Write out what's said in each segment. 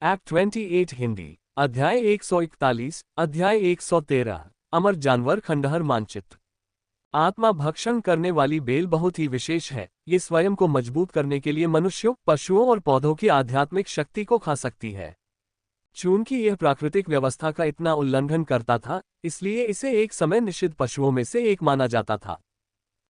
Act 28 Hindi अध्याय 141 अध्याय 113 अमर जानवर खंडहर मानचित्र। आत्मा भक्षण करने वाली बेल बहुत ही विशेष है। ये स्वयं को मजबूत करने के लिए मनुष्यों, पशुओं और पौधों की आध्यात्मिक शक्ति को खा सकती है। चूंकि यह प्राकृतिक व्यवस्था का इतना उल्लंघन करता था, इसलिए इसे एक समय निषिद्ध पशुओं में से एक माना जाता था।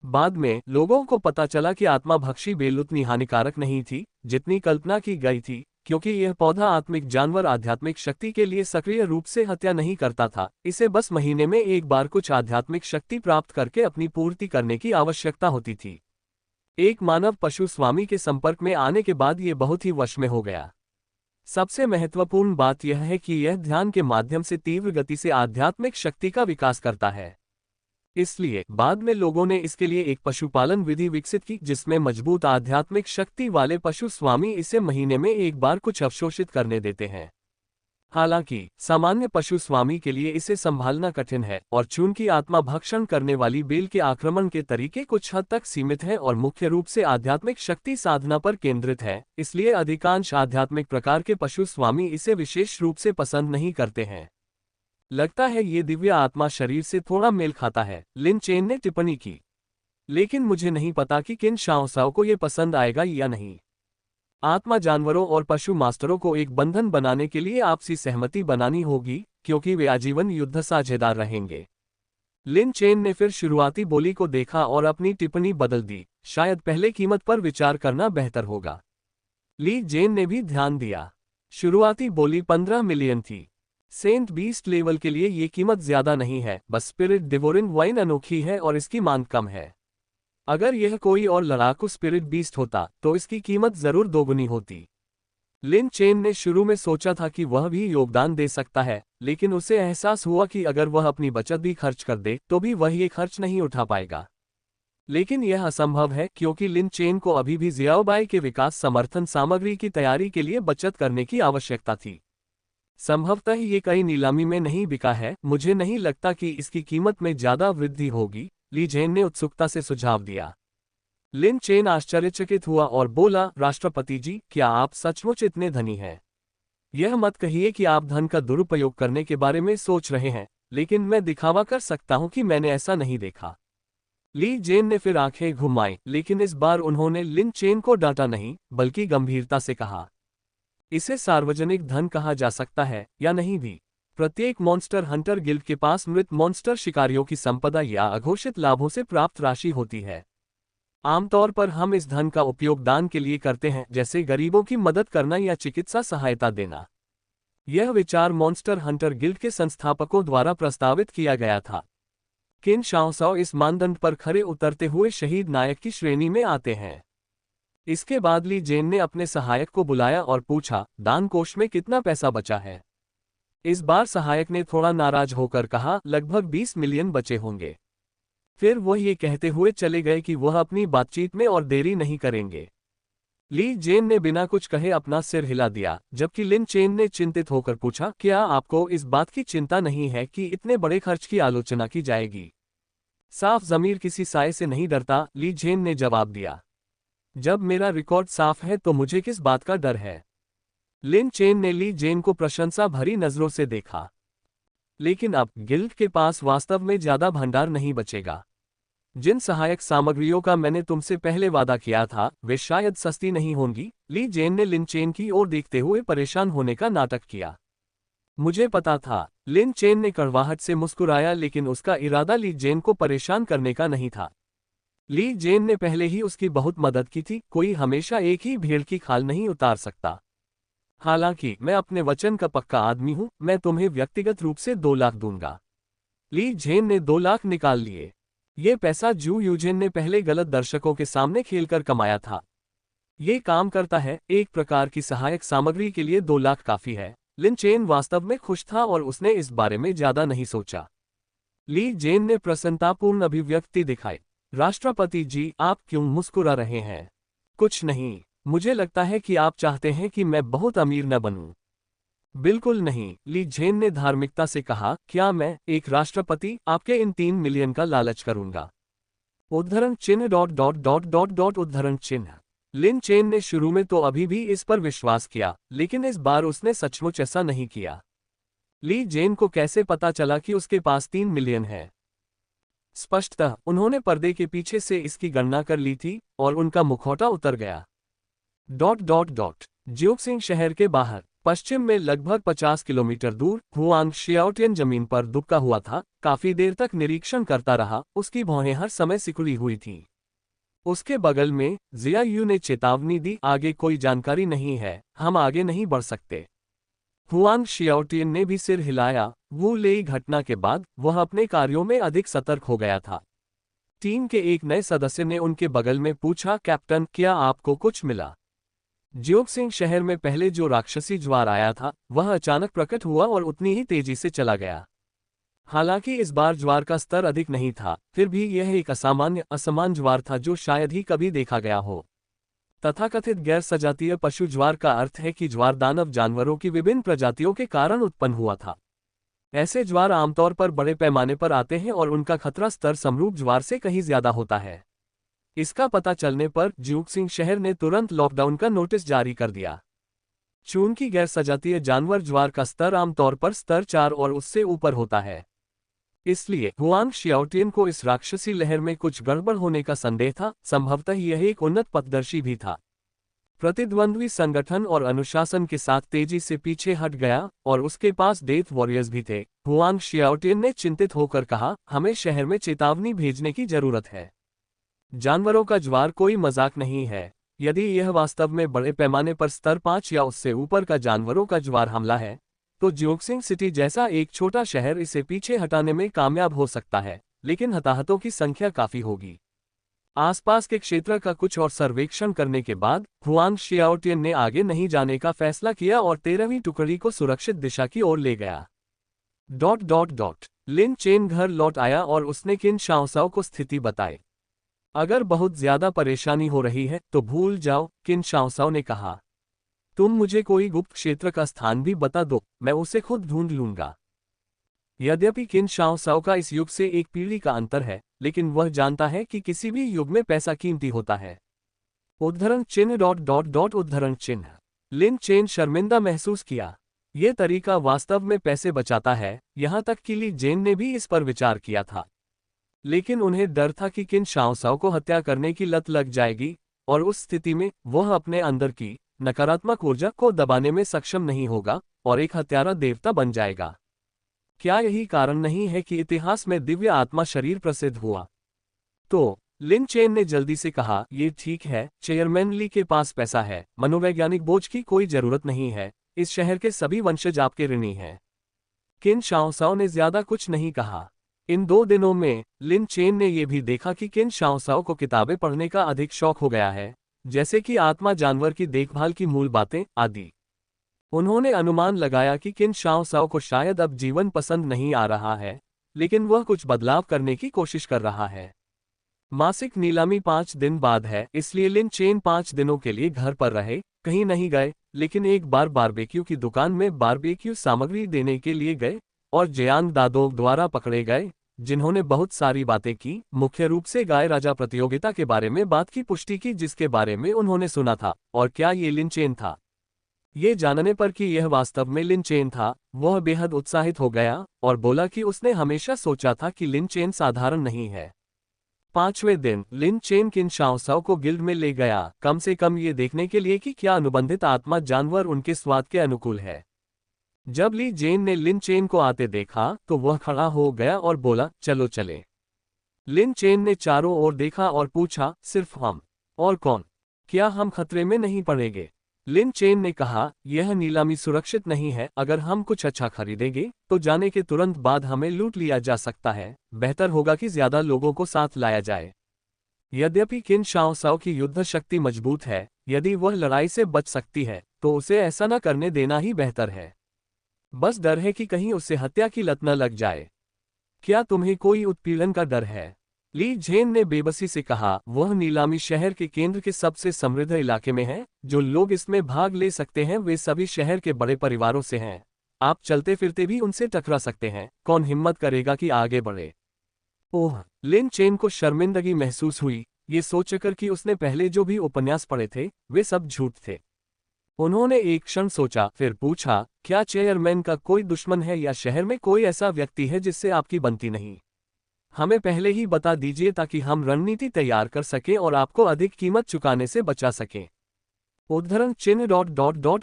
बाद में लोगों को पता चला कि आत्मा भक्षी बेल उतनी हानिकारक नहीं थी जितनी कल्पना की गई थी, क्योंकि यह पौधा आत्मिक जानवर आध्यात्मिक शक्ति के लिए सक्रिय रूप से हत्या नहीं करता था। इसे बस महीने में एक बार कुछ आध्यात्मिक शक्ति प्राप्त करके अपनी पूर्ति करने की आवश्यकता होती थी। एक मानव पशु स्वामी के संपर्क में आने के बाद यह बहुत ही वश में हो गया। सबसे महत्वपूर्ण बात यह है कि यह ध्यान के माध्यम से तीव्र गति से आध्यात्मिक शक्ति का विकास करता है। इसलिए बाद में लोगों ने इसके लिए एक पशुपालन विधि विकसित की, जिसमें मजबूत आध्यात्मिक शक्ति वाले पशु स्वामी इसे महीने में एक बार कुछ अवशोषित करने देते हैं। हालांकि सामान्य पशु स्वामी के लिए इसे संभालना कठिन है, और चूंकि आत्मा भक्षण करने वाली बेल के आक्रमण के तरीके कुछ हद तक सीमित हैं और मुख्य रूप से आध्यात्मिक शक्ति साधना पर केंद्रित है, इसलिए अधिकांश आध्यात्मिक प्रकार के पशु स्वामी इसे विशेष रूप से पसंद नहीं करते हैं। लगता है ये दिव्य आत्मा शरीर से थोड़ा मेल खाता है, लिन चेन ने टिप्पणी की। लेकिन मुझे नहीं पता कि किन शाओसाओ को ये पसंद आएगा या नहीं। आत्मा जानवरों और पशु मास्टरों को एक बंधन बनाने के लिए आपसी सहमति बनानी होगी, क्योंकि वे आजीवन युद्ध साझेदार रहेंगे। लिन चेन ने फिर शुरुआती बोली को देखा और अपनी टिप्पणी बदल दी। शायद पहले कीमत पर विचार करना बेहतर होगा। ली जेन ने भी ध्यान दिया। शुरुआती बोली 15 मिलियन थी। सेंट बीस्ट लेवल के लिए ये कीमत ज्यादा नहीं है, बस स्पिरिट डिवोरिन वाइन अनोखी है और इसकी मांग कम है। अगर यह कोई और लड़ाकू स्पिरिट बीस्ट होता तो इसकी कीमत जरूर दोगुनी होती। लिन चेन ने शुरू में सोचा था कि वह भी योगदान दे सकता है, लेकिन उसे एहसास हुआ कि अगर वह अपनी बचत भी खर्च कर दे तो भी वह ये खर्च नहीं उठा पाएगा। लेकिन यह असंभव है, क्योंकि लिन चेन को अभी भी जियाओबाई के विकास समर्थन सामग्री की तैयारी के लिए बचत करने की आवश्यकता थी। संभवतः ये कई नीलामी में नहीं बिका है। मुझे नहीं लगता कि इसकी कीमत में ज्यादा वृद्धि होगी, ली जेन ने उत्सुकता से सुझाव दिया। लिन चेन आश्चर्यचकित हुआ और बोला, राष्ट्रपति जी, क्या आप सचमुच इतने धनी हैं? यह मत कहिए कि आप धन का दुरुपयोग करने के बारे में सोच रहे हैं, लेकिन मैं दिखावा कर सकता हूं कि मैंने ऐसा नहीं देखा। ली जेन ने फिर आंखें घुमाई, लेकिन इस बार उन्होंने लिन चेन को डांटा नहीं, बल्कि गंभीरता से कहा, इसे सार्वजनिक धन कहा जा सकता है या नहीं भी। प्रत्येक मॉन्स्टर हंटर गिल्ड के पास मृत मॉन्स्टर शिकारियों की संपदा या अघोषित लाभों से प्राप्त राशि होती है। आमतौर पर हम इस धन का उपयोग दान के लिए करते हैं, जैसे गरीबों की मदद करना या चिकित्सा सहायता देना। यह विचार मॉन्स्टर हंटर गिल्ड के संस्थापकों द्वारा प्रस्तावित किया गया था। किन शाओसाओ इस मानदंड पर खरे उतरते हुए शहीद नायक की श्रेणी में आते हैं। इसके बाद ली जेन ने अपने सहायक को बुलाया और पूछा, दान कोष में कितना पैसा बचा है? इस बार सहायक ने थोड़ा नाराज होकर कहा, लगभग 20 मिलियन बचे होंगे। फिर वह ये कहते हुए चले गए कि वह अपनी बातचीत में और देरी नहीं करेंगे। ली जेन ने बिना कुछ कहे अपना सिर हिला दिया, जबकि लिन चेन ने चिंतित होकर पूछा, क्या आपको इस बात की चिंता नहीं है कि इतने बड़े खर्च की आलोचना की जाएगी? साफ ज़मीर किसी साए से नहीं डरता, ली जेन ने जवाब दिया। जब मेरा रिकॉर्ड साफ है तो मुझे किस बात का डर है? लिन चेन ने ली जेन को प्रशंसा भरी नजरों से देखा। लेकिन अब गिल्ड के पास वास्तव में ज्यादा भंडार नहीं बचेगा। जिन सहायक सामग्रियों का मैंने तुमसे पहले वादा किया था, वे शायद सस्ती नहीं होंगी। ली जेन ने लिन चेन की ओर देखते हुए परेशान होने का नाटक किया। मुझे पता था। लिन चेन ने कड़वाहट से मुस्कुराया, लेकिन उसका इरादा ली जेन को परेशान करने का नहीं था। ली जेन ने पहले ही उसकी बहुत मदद की थी। कोई हमेशा एक ही भेड़ की खाल नहीं उतार सकता। हालांकि मैं अपने वचन का पक्का आदमी हूं, मैं तुम्हें व्यक्तिगत रूप से 2 लाख दूंगा। ली जेन ने 2 लाख निकाल लिए। ये पैसा जू यूजेन ने पहले गलत दर्शकों के सामने खेलकर कमाया था। ये काम करता है। एक प्रकार की सहायक सामग्री के लिए 2 लाख काफी है। लिन चेन वास्तव में खुश था और उसने इस बारे में ज्यादा नहीं सोचा। ली जेन ने प्रसन्नतापूर्ण अभिव्यक्ति दिखाई। राष्ट्रपति जी, आप क्यों मुस्कुरा रहे हैं? कुछ नहीं। मुझे लगता है कि आप चाहते हैं कि मैं बहुत अमीर न बनूं। बिल्कुल नहीं, ली जेन ने धार्मिकता से कहा, क्या मैं, एक राष्ट्रपति, आपके इन 3 मिलियन का लालच करूंगा? उद्धरण चिन्ह ... उद्धरण चिन्ह। लिन चेन ने शुरू में तो अभी भी इस पर विश्वास किया, लेकिन इस बार उसने सचमुच ऐसा नहीं किया। ली जेन को कैसे पता चला कि उसके पास 3 मिलियन है? स्पष्टतः उन्होंने पर्दे के पीछे से इसकी गणना कर ली थी और उनका मुखौटा उतर गया। ज्योक्सिंग शहर के बाहर पश्चिम में लगभग 50 किलोमीटर दूर हुआंग शियाओटियन जमीन पर दुबका हुआ था। काफी देर तक निरीक्षण करता रहा, उसकी भौहें हर समय सिकुड़ी हुई थीं। उसके बगल में जिया यू ने चेतावनी दी, आगे कोई जानकारी नहीं है, हम आगे नहीं बढ़ सकते। हुआंग शियाओटियन ने भी सिर हिलाया। वू लेई घटना के बाद वह अपने कार्यों में अधिक सतर्क हो गया था। टीम के एक नए सदस्य ने उनके बगल में पूछा, कैप्टन, क्या आपको कुछ मिला? ज्योक्सिंग शहर में पहले जो राक्षसी ज्वार आया था वह अचानक प्रकट हुआ और उतनी ही तेजी से चला गया। हालांकि इस बार ज्वार का स्तर अधिक नहीं था, फिर भी यह एक असमान ज्वार था जो शायद ही कभी देखा गया हो। तथाकथित गैर सजातीय पशु ज्वार का अर्थ है कि ज्वार दानव जानवरों की विभिन्न प्रजातियों के कारण उत्पन्न हुआ था। ऐसे ज्वार आमतौर पर बड़े पैमाने पर आते हैं और उनका खतरा स्तर समरूप ज्वार से कहीं ज्यादा होता है। इसका पता चलने पर ज्योक्सिंग शहर ने तुरंत लॉकडाउन का नोटिस जारी कर दिया। चूंकि गैर सजातीय जानवर ज्वार का स्तर आमतौर पर स्तर 4 और उससे ऊपर होता है, इसलिए हुआंग शियाओटियन को इस राक्षसी लहर में कुछ गड़बड़ होने का संदेह था। संभवतः यह एक उन्नत पथदर्शी भी था। प्रतिद्वंद्वी संगठन और अनुशासन के साथ तेजी से पीछे हट गया और उसके पास डेथ वॉरियर्स भी थे। हुआंग शियाओटियन ने चिंतित होकर कहा, हमें शहर में चेतावनी भेजने की जरूरत है। जानवरों का ज्वार कोई मजाक नहीं है। यदि यह वास्तव में बड़े पैमाने पर स्तर 5 या उससे ऊपर का जानवरों का ज्वार हमला है, तो ज्योक्सिंग सिटी जैसा एक छोटा शहर इसे पीछे हटाने में कामयाब हो सकता है, लेकिन हताहतों की संख्या काफी होगी। आसपास के क्षेत्र का कुछ और सर्वेक्षण करने के बाद हुआंग शियाओटियन ने आगे नहीं जाने का फैसला किया और 13वीं टुकड़ी को सुरक्षित दिशा की ओर ले गया। लिन चेन घर लौट आया और उसने किन शाओसाओ को स्थिति बताई। अगर बहुत ज्यादा परेशानी हो रही है तो भूल जाओ, किन शाओसाओ ने कहा। तुम मुझे कोई गुप्त क्षेत्र का स्थान भी बता दो, मैं उसे खुद ढूंढ लूंगा। यद्यपि किन शाओसाओ का इस युग से एक पीढ़ी का अंतर है, लेकिन वह जानता है कि किसी भी युग में पैसा कीमती होता है। उद्धरण चिन्ह। लिन चेन शर्मिंदा महसूस किया। यह तरीका वास्तव में पैसे बचाता है। यहां तक कि ली जेन ने भी इस पर विचार किया था, लेकिन उन्हें डर था कि किन शाओसाओ को हत्या करने की लत लग जाएगी और उस स्थिति में वह अपने अंदर की नकारात्मक ऊर्जा को दबाने में सक्षम नहीं होगा और एक हत्यारा देवता बन जाएगा। क्या यही कारण नहीं है कि इतिहास में दिव्य आत्मा शरीर प्रसिद्ध हुआ? तो लिन चेन ने जल्दी से कहा, ये ठीक है, चेयरमैन ली के पास पैसा है, मनोवैज्ञानिक बोझ की कोई जरूरत नहीं है, इस शहर के सभी वंशज आपके ऋणी हैं। किन शाओसाओ ने ज्यादा कुछ नहीं कहा। इन 2 दिनों में लिन चेन ने यह भी देखा कि किन शाओसाओ को किताबें पढ़ने का अधिक शौक हो गया है, जैसे कि आत्मा, जानवर की देखभाल की मूल बातें आदि। उन्होंने अनुमान लगाया कि किन शाओसाओ को शायद अब जीवन पसंद नहीं आ रहा है, लेकिन वह कुछ बदलाव करने की कोशिश कर रहा है। मासिक नीलामी 5 दिन बाद है, इसलिए लिन चेन 5 दिनों के लिए घर पर रहे, कहीं नहीं गए, लेकिन एक बार बारबेक्यू की दुकान में बारबेक्यू सामग्री देने के लिए गए और जियांग दादोग द्वारा पकड़े गए, जिन्होंने बहुत सारी बातें की, मुख्य रूप से गाय राजा प्रतियोगिता के बारे में बात की पुष्टि की जिसके बारे में उन्होंने सुना था। और क्या ये लिन चेन था? ये जानने पर कि यह वास्तव में लिन चेन था, वह बेहद उत्साहित हो गया और बोला कि उसने हमेशा सोचा था कि लिन चेन साधारण नहीं है। 5वें दिन लिन चेन किन शाओसाओ को गिल्ड में ले गया, कम से कम ये देखने के लिए कि क्या अनुबंधित आत्मा जानवर उनके स्वाद के अनुकूल है। जब ली जेन ने लिन चेन को आते देखा तो वह खड़ा हो गया और बोला, चलो चले। लिन चेन ने चारों ओर देखा और पूछा, सिर्फ हम? और कौन? क्या हम खतरे में नहीं पड़ेंगे? लिन चेन ने कहा, यह नीलामी सुरक्षित नहीं है, अगर हम कुछ अच्छा खरीदेंगे तो जाने के तुरंत बाद हमें लूट लिया जा सकता है। बेहतर होगा कि ज्यादा लोगों को साथ लाया जाए। यद्यपि किन शाओसाओ की युद्ध शक्ति मजबूत है, यदि वह लड़ाई से बच सकती है तो उसे ऐसा न करने देना ही बेहतर है। बस डर है कि कहीं उसे हत्या की लत न लग जाए। क्या तुम्हें कोई उत्पीड़न का डर है? ली जेन ने बेबसी से कहा, वह नीलामी शहर के केंद्र के सबसे समृद्ध इलाके में है। जो लोग इसमें भाग ले सकते हैं वे सभी शहर के बड़े परिवारों से हैं। आप चलते फिरते भी उनसे टकरा सकते हैं। कौन हिम्मत करेगा कि आगे बढ़े? ओह, लिन चेन को शर्मिंदगी महसूस हुई। ये सोचकर कि उसने पहले जो भी उपन्यास पढ़े थे वे सब झूठ थे। उन्होंने एक क्षण सोचा, फिर पूछा, क्या चेयरमैन का कोई दुश्मन है या शहर में कोई ऐसा व्यक्ति है जिससे आपकी बनती नहीं? हमें पहले ही बता दीजिए ताकि हम रणनीति तैयार कर सकें और आपको अधिक कीमत चुकाने से बचा सकें। उद्धरण चिन्ह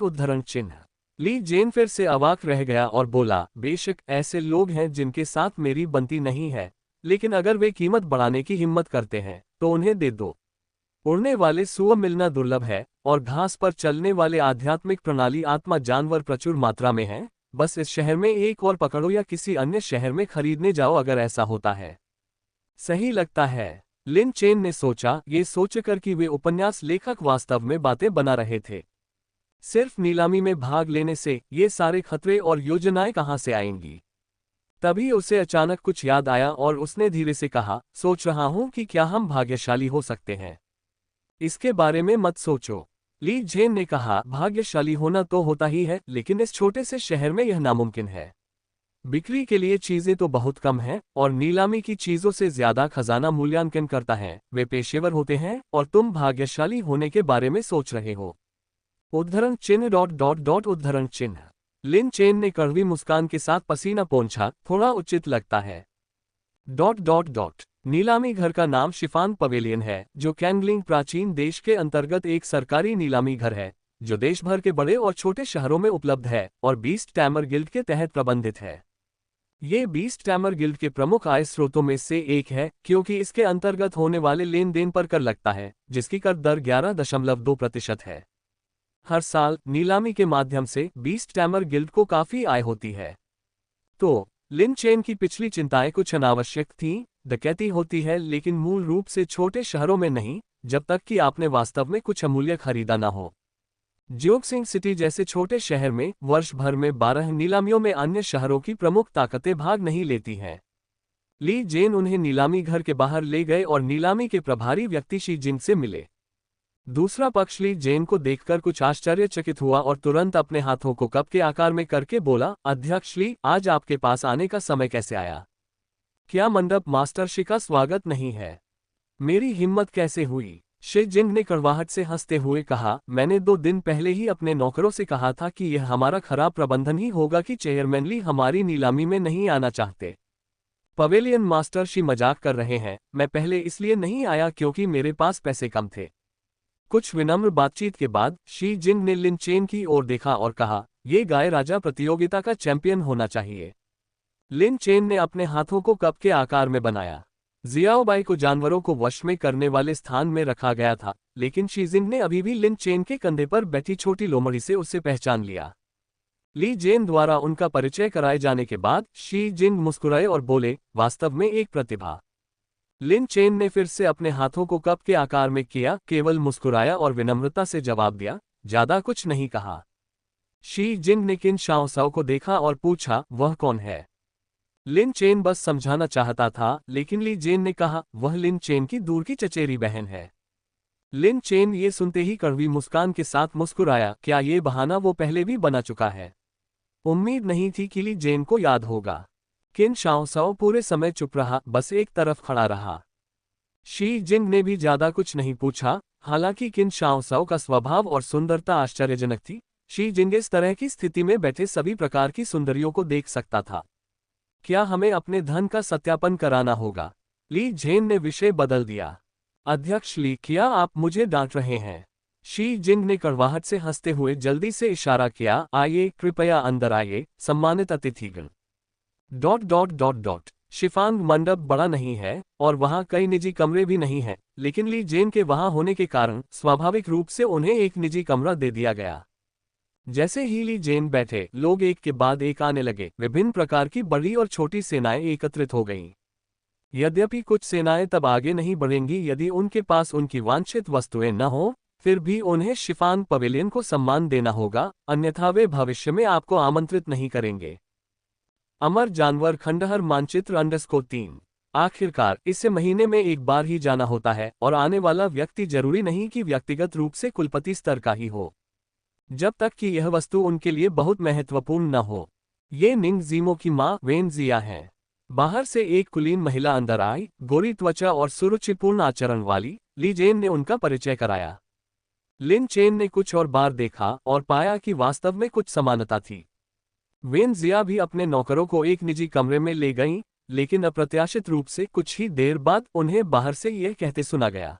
उद्धरण चिन्ह। ली जेन फिर से अवाक रह गया और बोला, बेशक ऐसे लोग हैं जिनके साथ मेरी बनती नहीं है, लेकिन अगर वे कीमत बढ़ाने की हिम्मत करते हैं तो उन्हें दे दो। उड़ने वाले सुअर मिलना दुर्लभ है और घास पर चलने वाले आध्यात्मिक प्रणाली आत्मा जानवर प्रचुर मात्रा में हैं। बस इस शहर में एक और पकड़ो या किसी अन्य शहर में खरीदने जाओ अगर ऐसा होता है। सही लगता है, लिन चेन ने सोचा, ये सोचकर कि वे उपन्यास लेखक वास्तव में बातें बना रहे थे। सिर्फ नीलामी में भाग लेने से ये सारे खतरे और योजनाएं कहां से आएंगी? तभी उसे अचानक कुछ याद आया और उसने धीरे से कहा, सोच रहा हूं कि क्या हम भाग्यशाली हो सकते हैं। इसके बारे में मत सोचो, ली जेन ने कहा। भाग्यशाली होना तो होता ही है, लेकिन इस छोटे से शहर में यह नामुमकिन है। बिक्री के लिए चीजें तो बहुत कम हैं और नीलामी की चीजों से ज्यादा खजाना मूल्यांकन करता है। वे पेशेवर होते हैं और तुम भाग्यशाली होने के बारे में सोच रहे हो। उद्धरण चिन्ह उद्धरण चिन्ह। लिन चेन ने कड़वी मुस्कान के साथ पसीना पोंछा, थोड़ा उचित लगता है। नीलामी घर का नाम शिफान पवेलियन है, जो कैंगलिंग प्राचीन देश के अंतर्गत एक सरकारी नीलामी घर है, जो देश भर के बड़े और छोटे शहरों में उपलब्ध है और बीस्ट टैमर गिल्ड के तहत प्रबंधित है। ये बीस्ट टैमर गिल्ड के प्रमुख आय स्रोतों में से एक है, क्योंकि इसके अंतर्गत होने वाले लेन देन पर कर लगता है, जिसकी कर दर 11.2% है। हर साल नीलामी के माध्यम से बीस्ट टैमर गिल्ड को काफी आय होती है। तो लिन चेन की पिछली चिंताएं कुछ अनावश्यक थीं। डकैती होती है, लेकिन मूल रूप से छोटे शहरों में नहीं, जब तक कि आपने वास्तव में कुछ अमूल्य खरीदा ना हो। ज्योग्सिंग सिटी जैसे छोटे शहर में वर्ष भर में 12 नीलामियों में अन्य शहरों की प्रमुख ताकतें भाग नहीं लेती हैं। ली जेन उन्हें नीलामी घर के बाहर ले गए और नीलामी के प्रभारी व्यक्ति शी जिंग से मिले। दूसरा पक्ष ली जेन को देखकर कुछ आश्चर्यचकित हुआ और तुरंत अपने हाथों को कप के आकार में करके बोला, अध्यक्ष ली, आज आपके पास आने का समय कैसे आया? क्या मंडप मास्टर शी का स्वागत नहीं है? मेरी हिम्मत कैसे हुई? शी जिंग ने कड़वाहट से हंसते हुए कहा, मैंने 2 दिन पहले ही अपने नौकरों से कहा था कि यह हमारा खराब प्रबंधन ही होगा कि चेयरमैन ली हमारी नीलामी में नहीं आना चाहते। पवेलियन मास्टर शी मजाक कर रहे हैं, मैं पहले इसलिए नहीं आया क्योंकि मेरे पास पैसे कम थे। कुछ विनम्र बातचीत के बाद शी जिंग ने लिन चेन की ओर देखा और कहा, ये गाय राजा प्रतियोगिता का चैंपियन होना चाहिए। लिन चेन ने अपने हाथों को कप के आकार में बनाया। जियाओबाई को जानवरों को वश में करने वाले स्थान में रखा गया था, लेकिन शी जिंग ने अभी भी लिन चेन के कंधे पर बैठी छोटी लोमड़ी से उसे पहचान लिया। ली जेन द्वारा उनका परिचय कराए जाने के बाद शी जिंग मुस्कुराए और बोले, वास्तव में एक प्रतिभा। लिन चेन ने फिर से अपने हाथों को कप के आकार में किया, केवल मुस्कुराया और विनम्रता से जवाब दिया, ज्यादा कुछ नहीं कहा। शी जिंग ने किन शाओ साओ को देखा और पूछा, वह कौन है? लिन चेन बस समझाना चाहता था, लेकिन ली जेन ने कहा, वह लिन चेन की दूर की चचेरी बहन है। लिन चेन ये सुनते ही कड़वी मुस्कान के साथ मुस्कुराया, क्या ये बहाना वो पहले भी बना चुका है? उम्मीद नहीं थी कि ली जेन को याद होगा। किन शाओ साओ पूरे समय चुप रहा, बस एक तरफ खड़ा रहा। शी जिंग ने भी ज्यादा कुछ नहीं पूछा, हालांकि किन शाओ साओ का स्वभाव और सुंदरता आश्चर्यजनक थी। शी जिंग इस तरह की स्थिति में बैठे सभी प्रकार की सुंदरियों को देख सकता था। क्या हमें अपने धन का सत्यापन कराना होगा? ली जेन ने विषय बदल दिया। अध्यक्ष ली, क्या आप मुझे डांट रहे हैं? शी जिंग ने कड़वाहट से हंसते हुए जल्दी से इशारा किया, आइए, कृपया अंदर आइए, सम्मानित अतिथिगण। शिफान मंडप बड़ा नहीं है और वहां कई निजी कमरे भी नहीं हैं, लेकिन ली जेन के वहां होने के कारण स्वाभाविक रूप से उन्हें एक निजी कमरा दे दिया गया। जैसे ही ली जेन बैठे, लोग एक के बाद एक आने लगे। विभिन्न प्रकार की बड़ी और छोटी सेनाएं एकत्रित हो गईं। यद्यपि कुछ सेनाएं तब आगे नहीं बढ़ेंगी यदि उनके पास उनकी वांछित वस्तुएं न हो, फिर भी उन्हें शिफान पवेलियन को सम्मान देना होगा, अन्यथा वे भविष्य में आपको आमंत्रित नहीं करेंगे। अमर जानवर खंडहर मानचित्र _3। आखिरकार इसे महीने में एक बार ही जाना होता है और आने वाला व्यक्ति जरूरी नहीं कि व्यक्तिगत रूप से कुलपति स्तर का ही हो, जब तक कि यह वस्तु उनके लिए बहुत महत्वपूर्ण न हो। ये निंग जीमो की मां वेन जिया हैं। बाहर से एक कुलीन महिला अंदर आई, गोरी त्वचा और सुरुचिपूर्ण आचरण वाली। ली जेन ने उनका परिचय कराया। लिन चेन ने कुछ और बार देखा और पाया कि वास्तव में कुछ समानता थी। वेन जिया भी अपने नौकरों को एक निजी कमरे में ले गईं, लेकिन अप्रत्याशित रूप से कुछ ही देर बाद उन्हें बाहर से यह कहते सुना गया,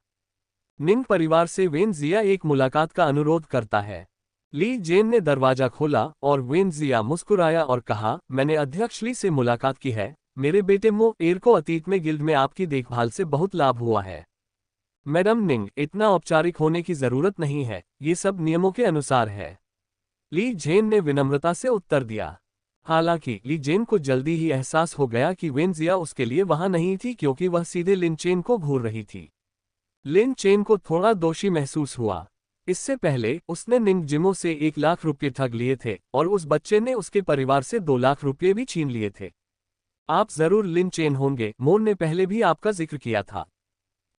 निंग परिवार से वेन जिया एक मुलाकात का अनुरोध करता है। ली जेन ने दरवाजा खोला और वेन जिया मुस्कुराया और कहा, मैंने अध्यक्ष ली से मुलाकात की है। मेरे बेटे मो एर को अतीत में गिल्ड में आपकी देखभाल से बहुत लाभ हुआ है। मैडम निंग, इतना औपचारिक होने की जरूरत नहीं है, ये सब नियमों के अनुसार है। ली जेन ने विनम्रता से उत्तर दिया। हालांकि ली जेन को जल्दी ही एहसास हो गया कि वेन जिया उसके लिए वहां नहीं थी, क्योंकि वह सीधे लिन चेन को घूर रही थी। लिन चेन को थोड़ा दोषी महसूस हुआ। इससे पहले उसने निंग जिमो से 1 लाख रुपये ठग लिए थे और उस बच्चे ने उसके परिवार से 2 लाख रुपये भी छीन लिए थे। आप जरूर लिन चेन होंगे, मोर ने पहले भी आपका जिक्र किया था।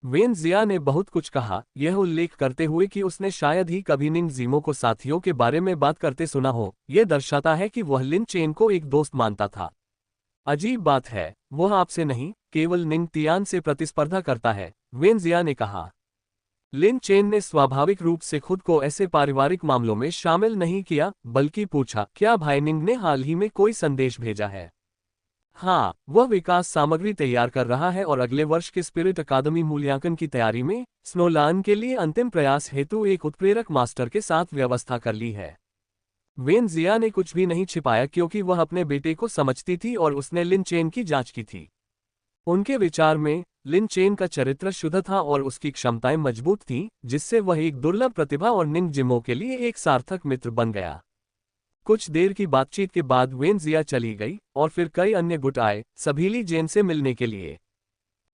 वेन जिया ने बहुत कुछ कहा, यह उल्लेख करते हुए कि उसने शायद ही कभी निंग जिमो को साथियों के बारे में बात करते सुना हो। यह दर्शाता है कि वह लिन चेन को एक दोस्त मानता था। अजीब बात है, वह आपसे नहीं, केवल निंग तियान से प्रतिस्पर्धा करता है, वेन जिया ने कहा। लिन चेन ने स्वाभाविक रूप से खुद को ऐसे पारिवारिक मामलों में शामिल नहीं किया, बल्कि पूछा, क्या भाई निंग ने हाल ही में कोई संदेश भेजा है? हाँ, वह विकास सामग्री तैयार कर रहा है और अगले वर्ष के स्पिरिट अकादमी मूल्यांकन की तैयारी में स्नोलान के लिए अंतिम प्रयास हेतु एक उत्प्रेरक मास्टर के साथ व्यवस्था कर ली है। वेन जिया ने कुछ भी नहीं छिपाया, क्योंकि वह अपने बेटे को समझती थी और उसने लिन चेन की जांच की थी। उनके विचार में लिन चेन का चरित्र शुद्ध था और उसकी क्षमताएं मजबूत थीं, जिससे वह एक दुर्लभ प्रतिभा और निंग जिमो के लिए एक सार्थक मित्र बन गया। कुछ देर की बातचीत के बाद वेन जिया चली गई और फिर कई अन्य गुट आए, सभी ली जेन से मिलने के लिए,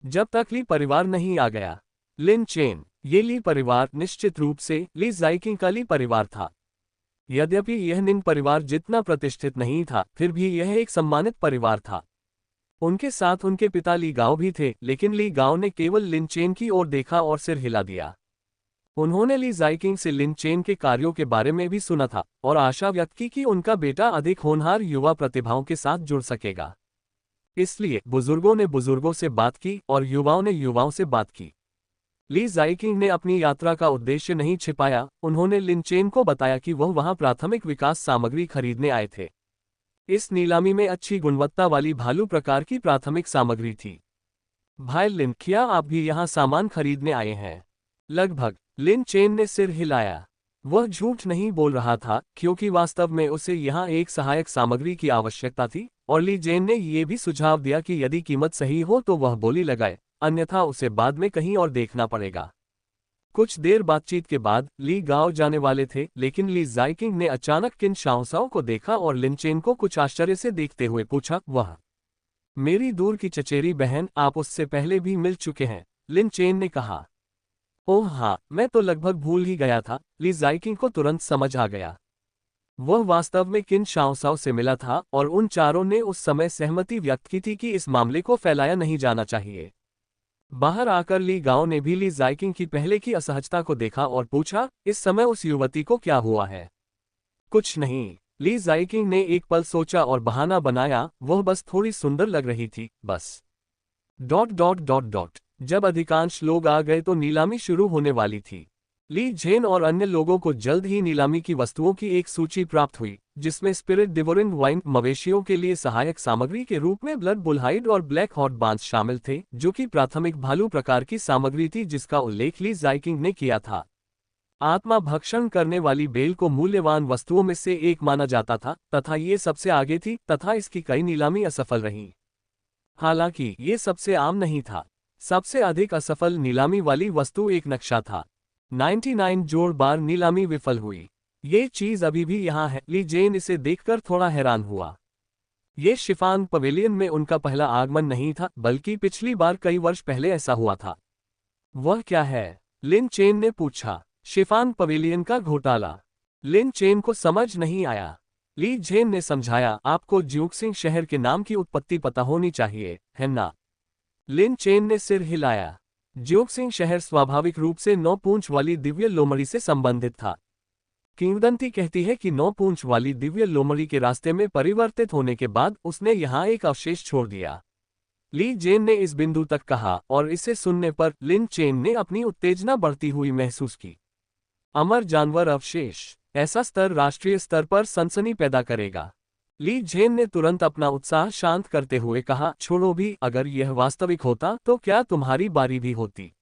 जब तक ली परिवार नहीं आ गया। लिन चेन, ये ली परिवार निश्चित रूप से ली जाइकिंग का ली परिवार था। यद्यपि यह निंग परिवार जितना प्रतिष्ठित नहीं था, फिर भी यह एक सम्मानित परिवार था। उनके साथ उनके पिता ली गाओ भी थे, लेकिन ली गाओ ने केवल लिन चेन की ओर देखा और सिर हिला दिया। उन्होंने ली जाइकिंग से लिन चेन के कार्यों के बारे में भी सुना था और आशा व्यक्त की कि उनका बेटा अधिक होनहार युवा प्रतिभाओं के साथ जुड़ सकेगा। इसलिए बुजुर्गों ने बुजुर्गों से बात की और युवाओं ने युवाओं से बात की। ली जाइकिंग ने अपनी यात्रा का उद्देश्य नहीं छिपाया। उन्होंने लिन चेन को बताया कि वह वहां प्राथमिक विकास सामग्री खरीदने आए थे। इस नीलामी में अच्छी गुणवत्ता वाली भालू प्रकार की प्राथमिक सामग्री थी। भाई लिन, क्या आप भी यहाँ सामान खरीदने आए हैं? लगभग, लिन चेन ने सिर हिलाया। वह झूठ नहीं बोल रहा था, क्योंकि वास्तव में उसे यहाँ एक सहायक सामग्री की आवश्यकता थी, और ली जेन ने यह भी सुझाव दिया कि यदि कीमत सही हो तो वह बोली लगाए, अन्यथा उसे बाद में कहीं और देखना पड़ेगा। कुछ देर बातचीत के बाद ली गांव जाने वाले थे, लेकिन ली जाइकिंग ने अचानक किन शाओसाओ को देखा और लिन चेन को कुछ आश्चर्य से देखते हुए पूछा, वह मेरी दूर की चचेरी बहन, आप उससे पहले भी मिल चुके हैं? लिन चेन ने कहा। ओह हाँ, मैं तो लगभग भूल ही गया था। ली जाइकिंग को तुरंत समझ आ गया। वह वास्तव में किन शाओसाओ से मिला था और उन चारों ने उस समय सहमति व्यक्त की थी कि इस मामले को फैलाया नहीं जाना चाहिए। बाहर आकर ली गाओ ने भी ली जाइकिंग की पहले की असहजता को देखा और पूछा, इस समय उस युवती को क्या हुआ है? कुछ नहीं, ली जाइकिंग ने एक पल सोचा और बहाना बनाया, वह बस थोड़ी सुंदर लग रही थी, बस। ... जब अधिकांश लोग आ गए तो नीलामी शुरू होने वाली थी। ली जेन और अन्य लोगों को जल्द ही नीलामी की वस्तुओं की एक सूची प्राप्त हुई, जिसमें स्पिरिट डिवोरिंग वाइन, मवेशियों के लिए सहायक सामग्री के रूप में ब्लड बुलहाइड और ब्लैक हॉट बांस शामिल थे, जो कि प्राथमिक भालू प्रकार की सामग्री थी जिसका उल्लेख ली जाइकिंग ने किया था। आत्मा भक्षण करने वाली बेल को मूल्यवान वस्तुओं में से एक माना जाता था, तथा ये सबसे आगे थी, तथा इसकी कई नीलामी असफल रही। हालांकि ये सबसे आम नहीं था। सबसे अधिक असफल नीलामी वाली वस्तु एक नक्शा था। 99 जोड़ बार नीलामी विफल हुई। ये चीज अभी भी यहाँ है। ली जेन इसे देखकर थोड़ा हैरान हुआ। ये शिफान पवेलियन में उनका पहला आगमन नहीं था, बल्कि पिछली बार कई वर्ष पहले ऐसा हुआ था। वह क्या है? लिन चेन ने पूछा। शिफान पवेलियन का घोटाला। लिन चेन को समझ नहीं आया। ली जेन ने समझाया, आपको ज्यूक्सिंग शहर के नाम की उत्पत्ति पता होनी चाहिए, है ना? लिन चेन ने सिर हिलाया। ज्यूक्सिंग शहर स्वाभाविक रूप से 9 पूंछ वाली दिव्य लोमड़ी से संबंधित था। किंवदंती कहती है कि 9 पूंछ वाली दिव्य लोमड़ी के रास्ते में परिवर्तित होने के बाद उसने यहाँ एक अवशेष छोड़ दिया। ली जेन ने इस बिंदु तक कहा और इसे सुनने पर लिन चेन ने अपनी उत्तेजना बढ़ती हुई महसूस की। अमर जानवर अवशेष, ऐसा स्तर राष्ट्रीय स्तर पर सनसनी पैदा करेगा। ली जेन ने तुरंत अपना उत्साह शांत करते हुए कहा, छोड़ो भी, अगर यह वास्तविक होता तो क्या तुम्हारी बारी भी होती?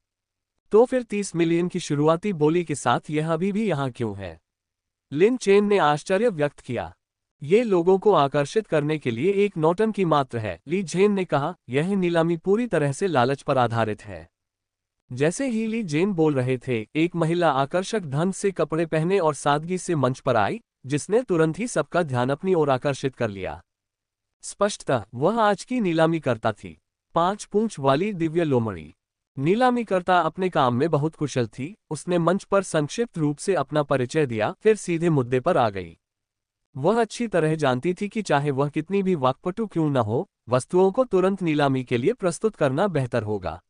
तो फिर 30 मिलियन की शुरुआती बोली के साथ यह अभी भी यहाँ क्यों है? लिन चेन ने आश्चर्य व्यक्त किया। ये लोगों को आकर्षित करने के लिए एक नौटंकी मात्र है, ली जेन ने कहा। यह नीलामी पूरी तरह से लालच पर आधारित है। जैसे ही ली जेन बोल रहे थे, एक महिला आकर्षक ढंग से कपड़े पहने और सादगी से मंच पर आई, जिसने तुरंत ही सबका ध्यान अपनी ओर आकर्षित कर लिया। स्पष्टतः वह आज की नीलामी करता थी। 5 पूंछ वाली दिव्य लोमड़ी नीलामीकर्ता अपने काम में बहुत कुशल थी। उसने मंच पर संक्षिप्त रूप से अपना परिचय दिया, फिर सीधे मुद्दे पर आ गई। वह अच्छी तरह जानती थी कि चाहे वह कितनी भी वाक्पटु क्यों न हो, वस्तुओं को तुरंत नीलामी के लिए प्रस्तुत करना बेहतर होगा।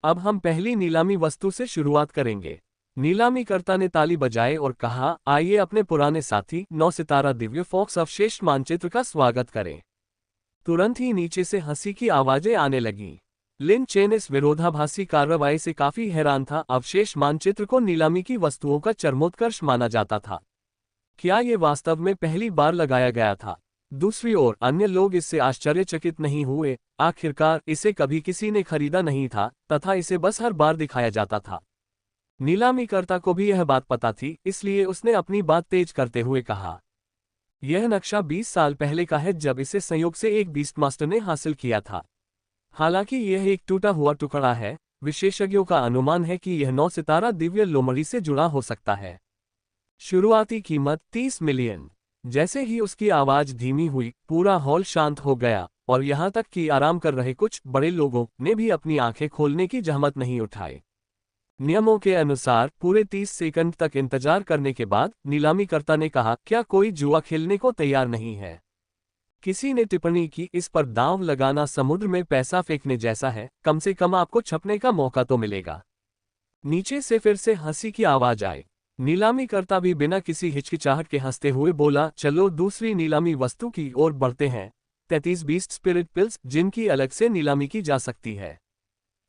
अब हम पहली नीलामी वस्तु से शुरुआत करेंगे। नीलामीकर्ता ने ताली बजाए और कहा, आइए अपने पुराने साथी 9 सितारा दिव्य फॉक्स अवशेष मानचित्र का स्वागत करें। तुरंत ही नीचे से हंसी की आवाजें आने लगीं। लिन चेन इस विरोधाभासी कार्रवाई से काफी हैरान था। अवशेष मानचित्र को नीलामी की वस्तुओं का चरमोत्कर्ष माना जाता था। क्या ये वास्तव में पहली बार लगाया गया था? दूसरी ओर अन्य लोग इससे आश्चर्यचकित नहीं हुए। आखिरकार इसे कभी किसी ने खरीदा नहीं था तथा इसे बस हर बार दिखाया जाता था। नीलामीकर्ता को भी यह बात पता थी, इसलिए उसने अपनी बात तेज करते हुए कहा, यह नक्शा 20 साल पहले का है, जब इसे संयोग से एक बीस्टमास्टर ने हासिल किया था। हालांकि यह एक टूटा हुआ टुकड़ा है, विशेषज्ञों का अनुमान है कि यह 9 सितारा दिव्य लोमड़ी से जुड़ा हो सकता है। शुरुआती कीमत 30 मिलियन। जैसे ही उसकी आवाज धीमी हुई, पूरा हॉल शांत हो गया और यहां तक कि आराम कर रहे कुछ बड़े लोगों ने भी अपनी आंखें खोलने की जहमत नहीं उठाई। नियमों के अनुसार पूरे 30 सेकंड तक इंतजार करने के बाद नीलामीकर्ता ने कहा, क्या कोई जुआ खेलने को तैयार नहीं है? किसी ने टिप्पणी की, इस पर दांव लगाना समुद्र में पैसा फेंकने जैसा है, कम से कम आपको छपने का मौका तो मिलेगा। नीचे से फिर से हंसी की आवाज आई। नीलामीकर्ता भी बिना किसी हिचकिचाहट के हंसते हुए बोला, चलो दूसरी नीलामी वस्तु की ओर बढ़ते हैं। 33 बीस्ट स्पिरिट पिल्स, जिनकी अलग से नीलामी की जा सकती है।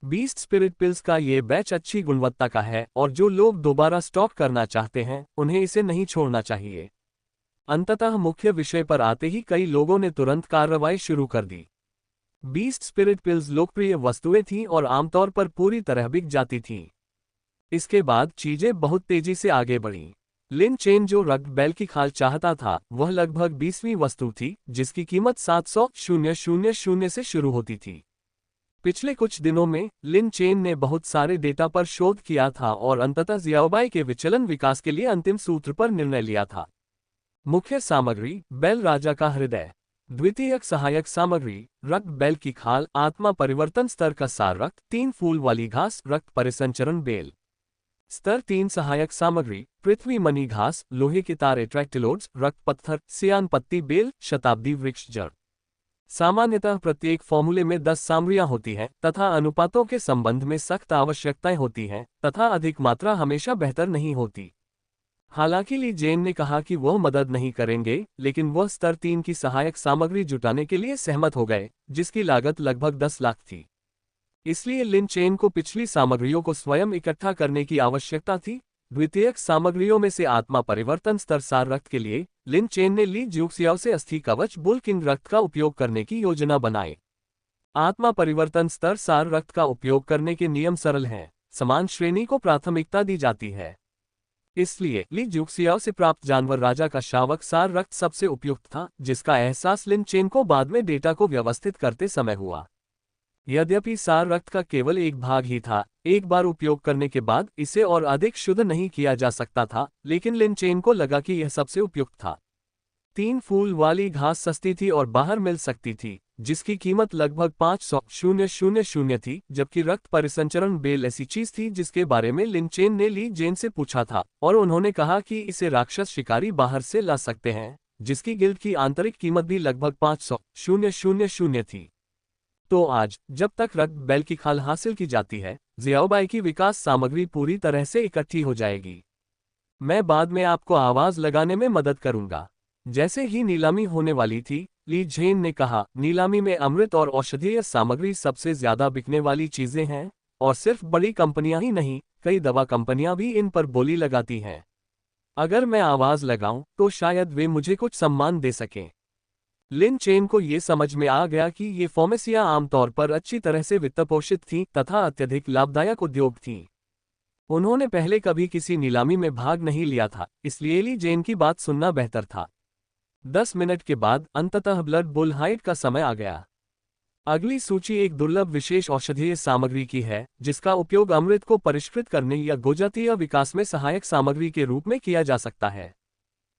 बीस्ट स्पिरिट पिल्स का ये बैच अच्छी गुणवत्ता का है और जो लोग दोबारा स्टॉक करना चाहते हैं, उन्हें इसे नहीं छोड़ना चाहिए। अंततः मुख्य विषय पर आते ही कई लोगों ने तुरंत कार्रवाई शुरू कर दी। बीस्ट स्पिरिट पिल्स लोकप्रिय वस्तुएं थीं और आमतौर पर पूरी तरह बिक जाती थीं। इसके बाद चीजें बहुत तेजी से आगे बढ़ीं। लिन चेन जो रक्त बैल की खाल चाहता था, वह लगभग 20वीं वस्तु थी, जिसकी कीमत 700,000 से शुरू होती थी। पिछले कुछ दिनों में लिन चेन ने बहुत सारे डेटा पर शोध किया था और अंततः ज़ियाओबाई के विचलन विकास के लिए अंतिम सूत्र पर निर्णय लिया था। मुख्य सामग्री, बैल राजा का हृदय। द्वितीयक सहायक सामग्री, रक्त बैल की खाल, आत्मा परिवर्तन स्तर का सार रक्त, 3 फूल वाली घास, रक्त परिसंचरण बेल। स्तर 3 सहायक सामग्री, पृथ्वी मनी घास, लोहे के तारे ट्रैक्टिलोड्स, रक्त पत्थर, सियान पत्ती बेल, शताब्दी वृक्ष जड़। सामान्यतः प्रत्येक फॉर्मूले में 10 सामग्रियां होती हैं तथा अनुपातों के संबंध में सख्त आवश्यकताएं होती हैं तथा अधिक मात्रा हमेशा बेहतर नहीं होती। हालांकि ली जेन ने कहा कि वह मदद नहीं करेंगे, लेकिन वह स्तर 3 की सहायक सामग्री जुटाने के लिए सहमत हो गए, जिसकी लागत लगभग 10 लाख थी। इसलिए लिन चेन को पिछली सामग्रियों को स्वयं इकट्ठा करने की आवश्यकता थी। द्वितीयक सामग्रियों में से आत्मा परिवर्तन स्तर सार रक्त के लिए लिन चेन ने ली ज्यूक्सियाओ से अस्थि कवच बुल किंग रक्त का उपयोग करने की योजना बनाई। आत्मा परिवर्तन स्तर सार रक्त का उपयोग करने के नियम सरल हैं, समान श्रेणी को प्राथमिकता दी जाती है। इसलिए ली ज्यूक्सियाओ से प्राप्त जानवर राजा का शावक सार रक्त सबसे उपयुक्त था, जिसका एहसास लिन चेन को बाद में डेटा को व्यवस्थित करते समय हुआ। यद्यपि सार रक्त का केवल एक भाग ही था, एक बार उपयोग करने के बाद इसे और अधिक शुद्ध नहीं किया जा सकता था, लेकिन लिन चेन को लगा कि यह सबसे उपयुक्त था। 3 फूल वाली घास सस्ती थी और बाहर मिल सकती थी, जिसकी कीमत लगभग 500,000 थी, जबकि रक्त परिसंचरण बेल ऐसी चीज थी जिसके बारे में लिन चेन ने ली जेन से पूछा था और उन्होंने कहा कि इसे राक्षस शिकारी बाहर से ला सकते हैं, जिसकी गिल्ड की आंतरिक कीमत भी लगभग 500,000 थी। तो आज, जब तक रक्त बैल की खाल हासिल की जाती है, ज़ियाओबाई की विकास सामग्री पूरी तरह से इकट्ठी हो जाएगी। मैं बाद में आपको आवाज लगाने में मदद करूंगा। जैसे ही नीलामी होने वाली थी, ली झेन ने कहा, नीलामी में अमृत और औषधीय सामग्री सबसे ज्यादा बिकने वाली चीजें हैं, और सिर्फ बड़ी कंपनियां ही नहीं, कई दवा कंपनियां भी इन पर बोली लगाती हैं। अगर मैं आवाज लगाऊं तो शायद वे मुझे कुछ सम्मान दे सकें। लिन चेन को ये समझ में आ गया कि ये फार्मेसियां आमतौर पर अच्छी तरह से वित्तपोषित थीं तथा अत्यधिक लाभदायक उद्योग थीं। उन्होंने पहले कभी किसी नीलामी में भाग नहीं लिया था, इसलिए ली जेन की बात सुनना बेहतर था। 10 मिनट के बाद अंततः ब्लड बुलहाइट का समय आ गया। अगली सूची एक दुर्लभ विशेष औषधीय सामग्री की है, जिसका उपयोग अमृत को परिष्कृत करने या गोजातीय विकास में सहायक सामग्री के रूप में किया जा सकता है।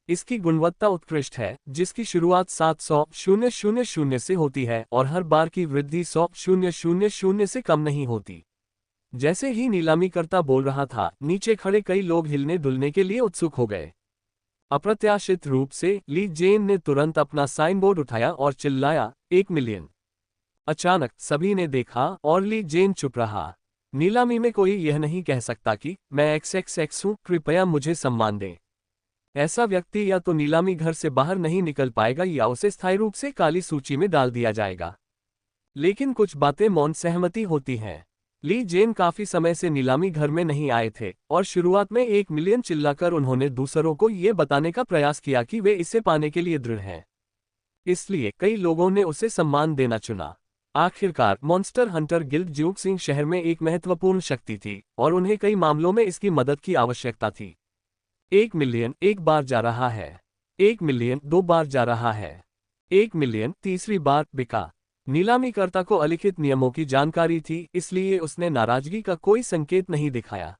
इसकी गुणवत्ता उत्कृष्ट है, जिसकी शुरुआत 700,000 से होती है और हर बार की वृद्धि 100,000 से कम नहीं होती। जैसे ही नीलामीकर्ता बोल रहा था, नीचे खड़े कई लोग हिलने डुलने के लिए उत्सुक हो गए। अप्रत्याशित रूप से ली जेन ने तुरंत अपना साइन बोर्ड उठाया और चिल्लाया, 1 मिलियन। अचानक सभी ने देखा और ली जेन चुप रहा। नीलामी में कोई यह नहीं कह सकता कि मैं XXX हूं, कृपया मुझे सम्मान दें। ऐसा व्यक्ति या तो नीलामी घर से बाहर नहीं निकल पाएगा या उसे स्थायी रूप से काली सूची में डाल दिया जाएगा। लेकिन कुछ बातें मौन सहमति होती हैं। ली जेन काफी समय से नीलामी घर में नहीं आए थे और शुरुआत में 1 मिलियन चिल्लाकर उन्होंने दूसरों को ये बताने का प्रयास किया कि वे इसे पाने के लिए दृढ़ हैं। इसलिए कई लोगों ने उसे सम्मान देना चुना। आखिरकार मॉन्स्टर हंटर गिल्ड ज्यूक्सिंग शहर में एक महत्वपूर्ण शक्ति थी और उन्हें कई मामलों में इसकी मदद की आवश्यकता थी। 1 मिलियन एक बार जा रहा है। 1 मिलियन 2 बार जा रहा है। 1 मिलियन तीसरी बार बिका। नीलामीकर्ता को अलिखित नियमों की जानकारी थी, इसलिए उसने नाराजगी का कोई संकेत नहीं दिखाया।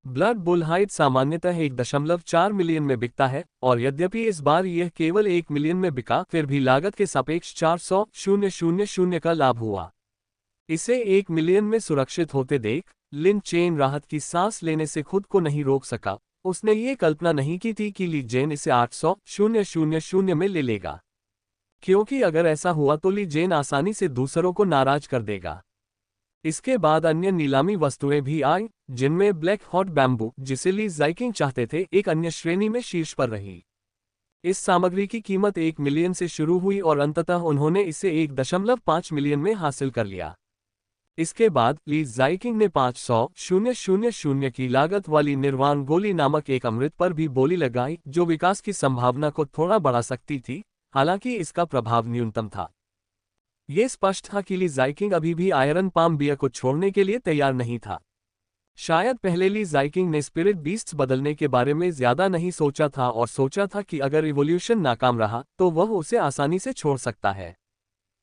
ब्लड बुलहाइट सामान्यतः 1.4 मिलियन में बिकता है, और यद्यपि इस बार यह केवल 1 मिलियन में बिका, फिर भी लागत के सापेक्ष 400,000 का लाभ हुआ। इसे 1 मिलियन में सुरक्षित होते देख लिन चेन राहत की सांस लेने से खुद को नहीं रोक सका। उसने ये कल्पना नहीं की थी कि ली जेन इसे 800,000 में ले लेगा, क्योंकि अगर ऐसा हुआ तो ली जेन आसानी से दूसरों को नाराज कर देगा। इसके बाद अन्य नीलामी वस्तुएं भी आईं, जिनमें ब्लैक हॉट बैम्बू, जिसे ली ज़ाइकिंग चाहते थे, एक अन्य श्रेणी में शीर्ष पर रही। इस सामग्री की कीमत 1 मिलियन से शुरू हुई और अंततः उन्होंने इसे 1.5 मिलियन में हासिल कर लिया। इसके बाद ली ज़ाइकिंग ने 500,000 की लागत वाली निर्वाण गोली नामक एक अमृत पर भी बोली लगाई, जो विकास की संभावना को थोड़ा बढ़ा सकती थी, हालांकि इसका प्रभाव न्यूनतम था। यह स्पष्ट था कि ली ज़ाइकिंग अभी भी आयरन पाम बियर को छोड़ने के लिए तैयार नहीं था। शायद पहले ली ज़ाइकिंग ने स्पिरिट बीस्ट्स बदलने के बारे में ज्यादा नहीं सोचा था और सोचा था कि अगर इवोल्यूशन नाकाम रहा तो वह उसे आसानी से छोड़ सकता है।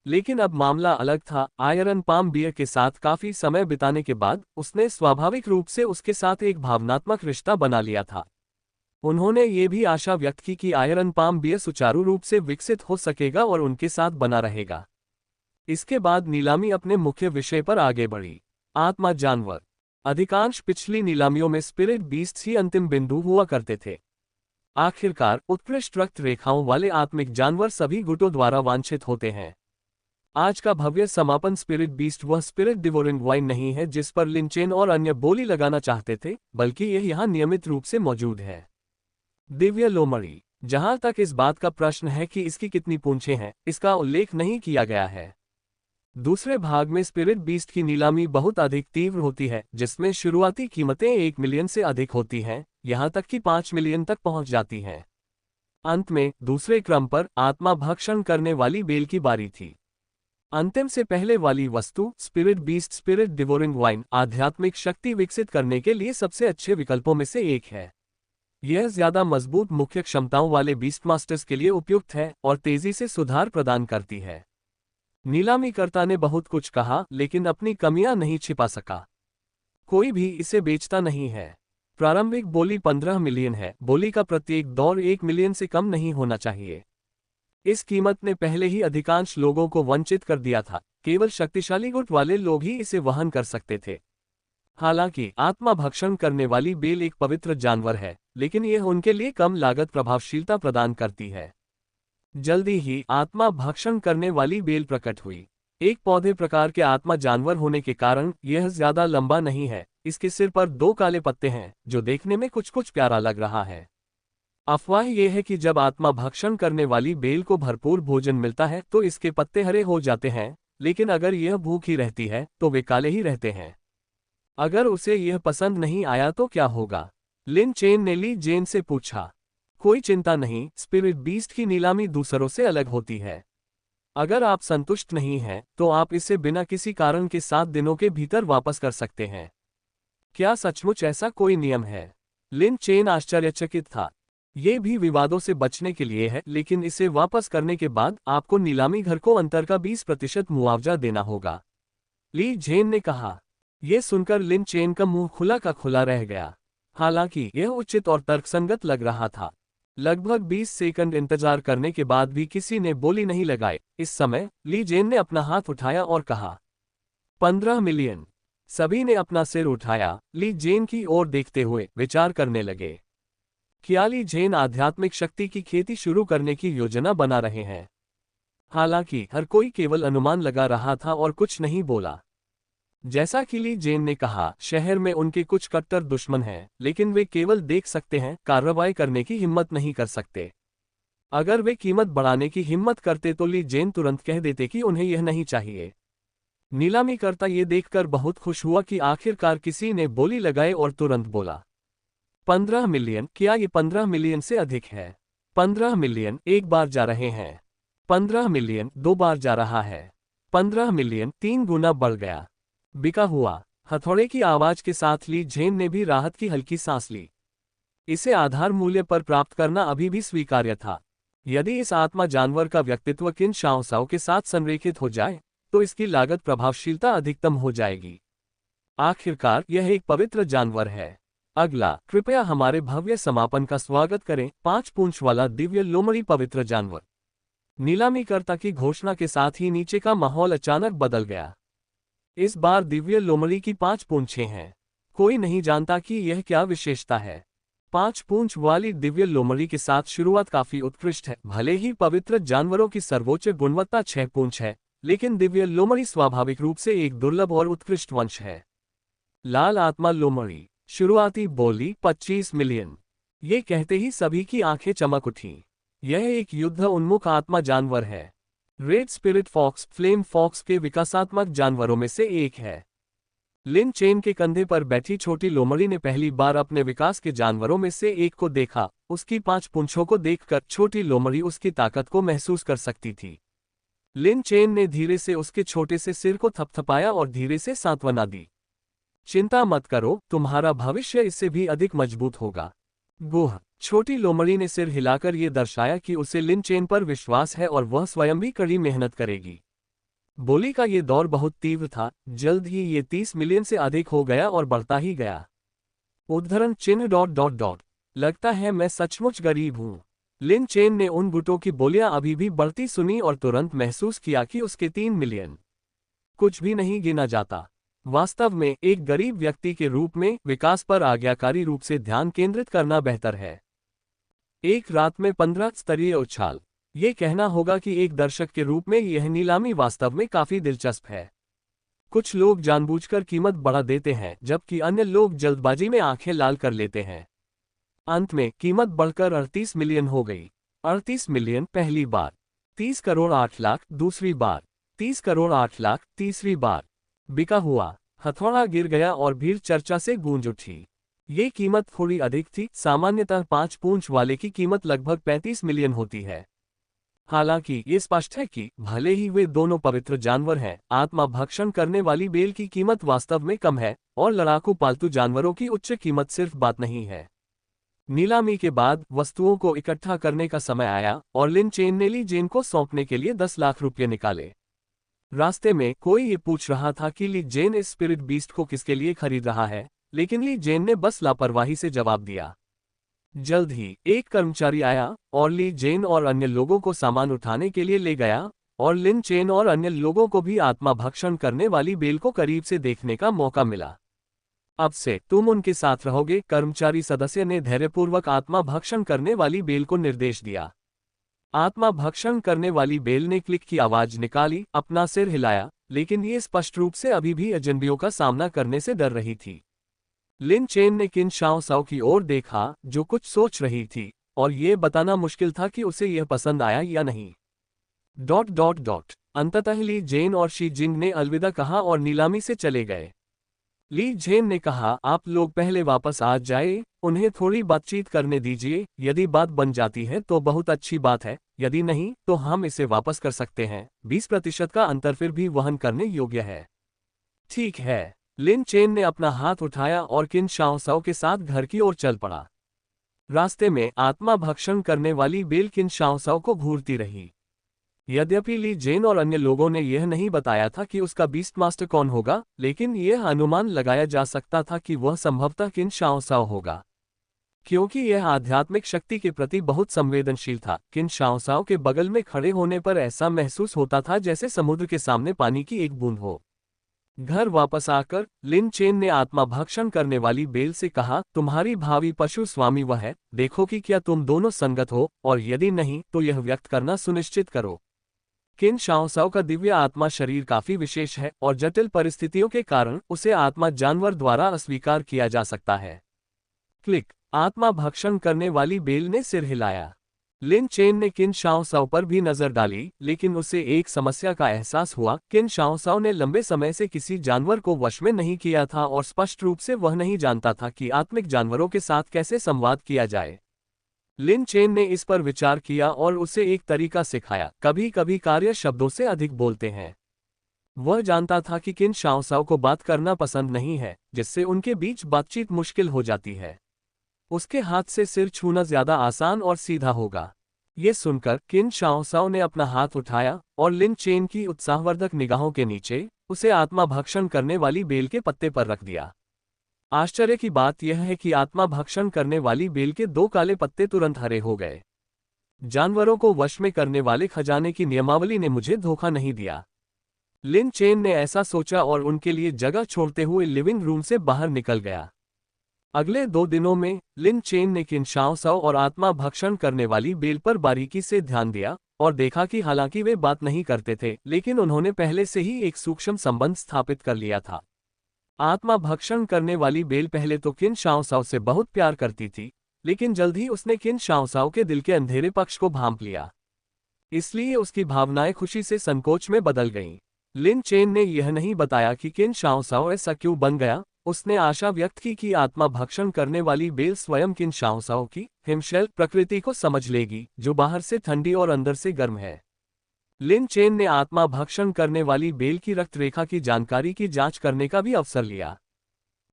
लेकिन अब मामला अलग था। आयरन पाम बियर के साथ काफी समय बिताने के बाद उसने स्वाभाविक रूप से उसके साथ एक भावनात्मक रिश्ता बना लिया था। उन्होंने ये भी आशा व्यक्त की कि आयरन पाम बियर सुचारू रूप से विकसित हो सकेगा और उनके साथ बना रहेगा। इसके बाद नीलामी अपने मुख्य विषय पर आगे बढ़ी, आत्मा जानवर। अधिकांश पिछली नीलामियों में स्पिरिट बीस्ट्स ही अंतिम बिंदु हुआ करते थे। आखिरकार उत्कृष्ट रक्त रेखाओं वाले आत्मिक जानवर सभी गुटों द्वारा वांछित होते हैं। आज का भव्य समापन स्पिरिट बीस्ट वह स्पिरिट डिवोरिंग वाइन नहीं है जिस पर लिन चेन और अन्य बोली लगाना चाहते थे, बल्कि यह यहाँ नियमित रूप से मौजूद है। दिव्य लोमड़ी। जहां तक इस बात का प्रश्न है कि इसकी कितनी पूंछें हैं, इसका उल्लेख नहीं किया गया है। दूसरे भाग में स्पिरिट बीस्ट की नीलामी बहुत अधिक तीव्र होती है, जिसमें शुरुआती कीमतें 1 मिलियन से अधिक होती हैं, यहां तक कि 5 मिलियन तक पहुंच जाती हैं। अंत में दूसरे क्रम पर आत्मा भक्षण करने वाली बेल की बारी थी। अंतिम से पहले वाली वस्तु spirit beast spirit devouring wine आध्यात्मिक शक्ति विकसित करने के लिए सबसे अच्छे विकल्पों में से एक है। यह ज्यादा मजबूत मुख्य क्षमताओं वाले बीस्ट मास्टर्स के लिए उपयुक्त है और तेजी से सुधार प्रदान करती है। नीलामीकर्ता ने बहुत कुछ कहा, लेकिन अपनी कमियां नहीं छिपा सका। कोई भी इसे बेचता नहीं है। प्रारंभिक बोली 15 मिलियन है। बोली का प्रत्येक दौर 1 मिलियन से कम नहीं होना चाहिए। इस कीमत ने पहले ही अधिकांश लोगों को वंचित कर दिया था। केवल शक्तिशाली गुट वाले लोग ही इसे वहन कर सकते थे। हालांकि आत्मा भक्षण करने वाली बेल एक पवित्र जानवर है, लेकिन यह उनके लिए कम लागत प्रभावशीलता प्रदान करती है। जल्दी ही आत्मा भक्षण करने वाली बेल प्रकट हुई। एक पौधे प्रकार के आत्मा जानवर होने के कारण यह ज्यादा लंबा नहीं है। इसके सिर पर 2 काले पत्ते हैं, जो देखने में कुछ कुछ प्यारा लग रहा है। अफवाह यह है कि जब आत्मा भक्षण करने वाली बेल को भरपूर भोजन मिलता है तो इसके पत्ते हरे हो जाते हैं, लेकिन अगर यह भूखी रहती है तो वे काले ही रहते हैं। अगर उसे यह पसंद नहीं आया तो क्या होगा? लिन चेन ने ली जेन से पूछा। कोई चिंता नहीं, स्पिरिट बीस्ट की नीलामी दूसरों से अलग होती है। अगर आप संतुष्ट नहीं हैं तो आप इसे बिना किसी कारण के 7 दिनों के भीतर वापस कर सकते हैं। क्या सचमुच ऐसा कोई नियम है? लिन चेन आश्चर्यचकित था। ये भी विवादों से बचने के लिए है, लेकिन इसे वापस करने के बाद आपको नीलामी घर को अंतर का 20% मुआवजा देना होगा, ली जेन ने कहा। यह सुनकर लिन चेन का मुंह खुला का खुला रह गया। हालांकि यह उचित और तर्कसंगत लग रहा था। लगभग 20 सेकंड इंतजार करने के बाद भी किसी ने बोली नहीं लगाई। इस समय ली जेन ने अपना हाथ उठाया और कहा, 15 मिलियन। सभी ने अपना सिर उठाया, ली जेन की ओर देखते हुए विचार करने लगे। क्या ली जेन आध्यात्मिक शक्ति की खेती शुरू करने की योजना बना रहे हैं? हालांकि हर कोई केवल अनुमान लगा रहा था और कुछ नहीं बोला। जैसा कि ली जेन ने कहा, शहर में उनके कुछ कट्टर दुश्मन हैं, लेकिन वे केवल देख सकते हैं, कार्रवाई करने की हिम्मत नहीं कर सकते। अगर वे कीमत बढ़ाने की हिम्मत करते तो ली जेन तुरंत कह देते कि उन्हें यह नहीं चाहिए। नीलामीकर्ता ये देखकर बहुत खुश हुआ कि आखिरकार किसी ने बोली लगाई और तुरंत बोला, 15 मिलियन। क्या ये 15 मिलियन से अधिक है? 15 मिलियन एक बार जा रहे हैं। 15 मिलियन 2 बार जा रहा है। 15 मिलियन 3 गुना बढ़ गया। बिका हुआ। हथौड़े की आवाज के साथ ली जेन ने भी राहत की हल्की सांस ली। इसे आधार मूल्य पर प्राप्त करना अभी भी स्वीकार्य था। यदि इस आत्मा जानवर का व्यक्तित्व किन शाओसाओ के साथ संरेखित हो जाए तो इसकी लागत प्रभावशीलता अधिकतम हो जाएगी। आखिरकार यह एक पवित्र जानवर है। अगला, कृपया हमारे भव्य समापन का स्वागत करें, 5 पूंछ वाला दिव्य लोमड़ी पवित्र जानवर। नीलामीकर्ता की घोषणा के साथ ही नीचे का माहौल अचानक बदल गया। इस बार दिव्य लोमड़ी की 5 पूंछें हैं। कोई नहीं जानता कि यह क्या विशेषता है। 5 पूंछ वाली दिव्य लोमड़ी के साथ शुरुआत काफी उत्कृष्ट है। भले ही पवित्र जानवरों की सर्वोच्च गुणवत्ता 6 पूंछ है, लेकिन दिव्य लोमड़ी स्वाभाविक रूप से एक दुर्लभ और उत्कृष्ट वंश है। लाल आत्मा लोमड़ी। शुरुआती बोली 25 मिलियन। ये कहते ही सभी की आंखें चमक उठीं। यह एक युद्ध उन्मुख आत्मा जानवर है। Red spirit fox, flame fox के विकासात्मक जानवरों में से एक है। लिन चेन के कंधे पर बैठी छोटी लोमड़ी ने पहली बार अपने विकास के जानवरों में से एक को देखा। उसकी 5 पूंछों को देखकर छोटी लोमड़ी उसकी ताकत को महसूस कर सकती थी। लिन चेन ने धीरे से उसके छोटे से सिर को थपथपाया और धीरे से सांत्वना दी। चिंता मत करो, तुम्हारा भविष्य इससे भी अधिक मजबूत होगा। गुह। छोटी लोमड़ी ने सिर हिलाकर यह दर्शाया कि उसे लिन चेन पर विश्वास है और वह स्वयं भी कड़ी मेहनत करेगी। बोली का ये दौर बहुत तीव्र था। जल्द ही ये 30 मिलियन से अधिक हो गया और बढ़ता ही गया। उद्धरण चिन्ह ... लगता है मैं सचमुच गरीब हूं। लिन चेन ने उन गुटों की बोलियां अभी भी बढ़ती सुनी और तुरंत महसूस किया कि उसके 3 मिलियन कुछ भी नहीं गिना जाता। वास्तव में एक गरीब व्यक्ति के रूप में विकास पर आज्ञाकारी रूप से ध्यान केंद्रित करना बेहतर है। एक रात में 15 स्तरीय उछाल। ये कहना होगा कि एक दर्शक के रूप में यह नीलामी वास्तव में काफी दिलचस्प है। कुछ लोग जानबूझकर कीमत बढ़ा देते हैं, जबकि अन्य लोग जल्दबाजी में आंखें लाल कर लेते हैं। अंत में कीमत बढ़कर 38 मिलियन हो गई। 38 मिलियन पहली बार, 30 करोड़ 8 लाख दूसरी बार, 30 करोड़ 8 लाख तीसरी बार। बिका हुआ। हथौड़ा गिर गया और भीड़ चर्चा से गूंज उठी। ये कीमत थोड़ी अधिक थी। सामान्यतः 5 पूंछ वाले की कीमत लगभग 35 मिलियन होती है। हालांकि ये स्पष्ट है कि भले ही वे दोनों पवित्र जानवर हैं, आत्मा भक्षण करने वाली बेल की कीमत वास्तव में कम है और लड़ाकू पालतू जानवरों की उच्च कीमत सिर्फ बात नहीं है। नीलामी के बाद वस्तुओं को इकट्ठा करने का समय आया और लिन चेन ने ली जेन को सौंपने के लिए 10 लाख रुपये निकाले। रास्ते में कोई ये पूछ रहा था कि ली जेन इस स्पिरिट बीस्ट को किसके लिए खरीद रहा है, लेकिन ली जेन ने बस लापरवाही से जवाब दिया। जल्द ही एक कर्मचारी आया और ली जेन और अन्य लोगों को सामान उठाने के लिए ले गया और लिन चेन और अन्य लोगों को भी आत्मा भक्षण करने वाली बेल को करीब से देखने का मौका मिला। अब से तुम उनके साथ रहोगे, कर्मचारी सदस्य ने धैर्यपूर्वक आत्मा भक्षण करने वाली बेल को निर्देश दिया। आत्मा भक्षण करने वाली बेल ने क्लिक की आवाज निकाली, अपना सिर हिलाया, लेकिन ये स्पष्ट रूप से अभी भी अजनबियों का सामना करने से डर रही थी। लिन चेन ने किन शाओ साओ की ओर देखा, जो कुछ सोच रही थी, और ये बताना मुश्किल था कि उसे यह पसंद आया या नहीं। अंततः ली जेन और शी जिंग ने अलविदा कहा और नीलामी से चले गए। ली जेन ने कहा, आप लोग पहले वापस आ जाए, उन्हें थोड़ी बातचीत करने दीजिए, यदि बात बन जाती है तो बहुत अच्छी बात है, यदि नहीं तो हम इसे वापस कर सकते हैं। 20% का अंतर फिर भी वहन करने योग्य है। ठीक है। लिन चेन ने अपना हाथ उठाया और किन शाओसाओ के साथ घर की ओर चल पड़ा। रास्ते में आत्मा भक्षण करने वाली बेल किन शाओसाओ को घूरती रही। यद्यपि ली जेन और अन्य लोगों ने यह नहीं बताया था कि उसका बीस्ट मास्टर कौन होगा, लेकिन यह अनुमान लगाया जा सकता था कि वह संभवतः किन शाओसाओ होगा। क्योंकि यह आध्यात्मिक शक्ति के प्रति बहुत संवेदनशील था, किन शाओसाओ के बगल में खड़े होने पर ऐसा महसूस होता था जैसे समुद्र के सामने पानी की एक बूंद हो। घर वापस आकर लिन चेन ने आत्मा भक्षण करने वाली बेल से कहा, तुम्हारी भावी पशु स्वामी वह है, देखो कि क्या तुम दोनों संगत हो, और यदि नहीं तो यह व्यक्त करना सुनिश्चित करो। किन शाओसाओ का दिव्य आत्मा शरीर काफी विशेष है और जटिल परिस्थितियों के कारण उसे आत्मा जानवर द्वारा अस्वीकार किया जा सकता है। क्लिक। आत्मा भक्षण करने वाली बेल ने सिर हिलाया। लिन चेन ने किन शाओसाओ पर भी नजर डाली, लेकिन उसे एक समस्या का एहसास हुआ। किन शाओसाओ ने लंबे समय से किसी जानवर को वश में नहीं किया था और स्पष्ट रूप से वह नहीं जानता था कि आत्मिक जानवरों के साथ कैसे संवाद किया जाए। लिन चेन ने इस पर विचार किया और उसे एक तरीका सिखाया। कभी कभी कार्य शब्दों से अधिक बोलते हैं। वह जानता था कि किन शाओसाओ को बात करना पसंद नहीं है, जिससे उनके बीच बातचीत मुश्किल हो जाती है। उसके हाथ से सिर छूना ज्यादा आसान और सीधा होगा। ये सुनकर किन शाओसाओ ने अपना हाथ उठाया और लिन चेन की उत्साहवर्धक निगाहों के नीचे उसे आत्मा भक्षण करने वाली बेल के पत्ते पर रख दिया। आश्चर्य की बात यह है कि आत्मा भक्षण करने वाली बेल के 2 काले पत्ते तुरंत हरे हो गए। जानवरों को वश में करने वाले खजाने की नियमावली ने मुझे धोखा नहीं दिया। लिन चेन ने ऐसा सोचा और उनके लिए जगह छोड़ते हुए लिविंग रूम से बाहर निकल गया। अगले 2 दिनों में लिन चेन ने किन शाओसाओ और आत्मा भक्षण करने वाली बेल पर बारीकी से ध्यान दिया और देखा कि हालांकि वे बात नहीं करते थे, लेकिन उन्होंने पहले से ही एक सूक्ष्म संबंध स्थापित कर लिया था। आत्मा भक्षण करने वाली बेल पहले तो किन शाओसाओ से बहुत प्यार करती थी, लेकिन जल्द ही उसने किन शाओसाओ के दिल के अंधेरे पक्ष को भांप लिया। इसलिए उसकी भावनाएं खुशी से संकोच में बदल गईं। लिन चेन ने यह नहीं बताया कि किन शाओसाओ ऐसा क्यों बन गया। उसने आशा व्यक्त की कि आत्मा भक्षण करने वाली बेल स्वयं किन शाओसाओ की हिमशैल प्रकृति को समझ लेगी, जो बाहर से ठंडी और अंदर से गर्म है। लिन चेन ने आत्मा भक्षण करने वाली बेल की रक्त रेखा की जानकारी की जांच करने का भी अवसर लिया।